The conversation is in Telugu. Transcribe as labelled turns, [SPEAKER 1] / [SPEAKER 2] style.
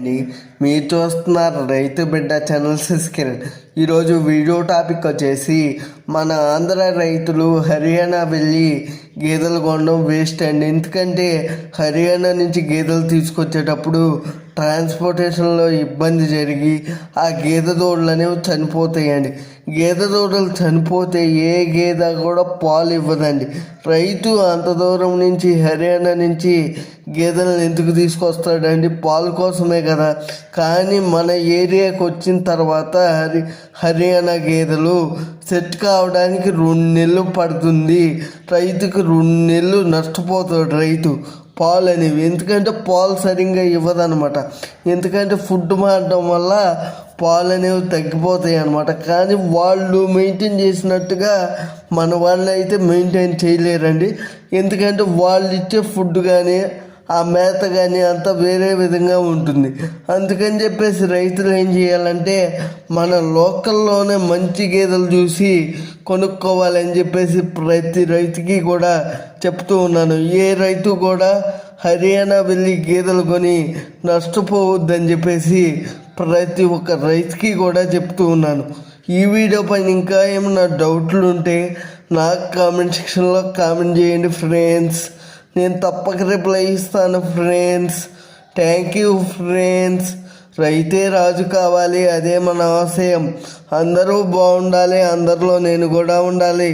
[SPEAKER 1] అండి మీరు చూస్తున్నారు రైతు బిడ్డ ఛానల్ కిరణ్. ఈరోజు వీడియో టాపిక్ వచ్చేసి మన ఆంధ్ర రైతులు హర్యానా వెళ్ళి గేదెలు కొనడం వేస్ట్ అండి. ఎందుకంటే హర్యానా నుంచి గేదెలు తీసుకొచ్చేటప్పుడు ట్రాన్స్పోర్టేషన్లో ఇబ్బంది జరిగి ఆ గేదె దూడలు అనేవి చనిపోతాయండి. గేదె దూడలు చనిపోతే ఏ గేదె కూడా పాలు ఇవ్వదండి. రైతు అంత దూరం నుంచి హర్యానా నుంచి గేదెలను ఎందుకు తీసుకొస్తాడండి? పాలు కోసమే కదా. కానీ మన ఏరియాకి వచ్చిన తర్వాత హర్యానా గేదెలు సెట్ కావడానికి 2 నెలలు పడుతుంది. రైతుకు 2 నెలలు నష్టపోతాడు రైతు పాలు అనేవి. ఎందుకంటే పాలు సరిగ్గా ఇవ్వదనమాట. ఎందుకంటే ఫుడ్ మారడం వల్ల పాలు అనేవి తగ్గిపోతాయి అన్నమాట. కానీ వాళ్ళు మెయింటైన్ చేసినట్టుగా మన వాళ్ళు అయితే మెయింటైన్ చేయలేరండి. ఎందుకంటే వాళ్ళు ఇచ్చే ఫుడ్ కానీ ఆ మేత కానీ అంతా వేరే విధంగా ఉంటుంది. అందుకని చెప్పేసి రైతులు ఏం చేయాలంటే మన లోకల్లోనే మంచి గేదెలు చూసి కొనుక్కోవాలని చెప్పేసి ప్రతి రైతుకి కూడా చెప్తూ ఉన్నాను. ఏ రైతు కూడా హర్యానా వెళ్ళి గేదెలు కొని నష్టపోవద్దని చెప్పేసి ప్రతి ఒక్క రైతుకి కూడా చెప్తూ ఉన్నాను. ఈ వీడియో పైన ఇంకా ఏమైనా డౌట్లు ఉంటే నాకు కామెంట్ సెక్షన్లో కామెంట్ చేయండి ఫ్రెండ్స్. నేను తప్పక రిప్లై ఇస్తాను ఫ్రెండ్స్. Thank you friends. రైతే రాజు కావాలి, అదే మన ఆశయం. అందరూ బాగుండాలి, అందరిలో నేను కూడా ఉండాలి.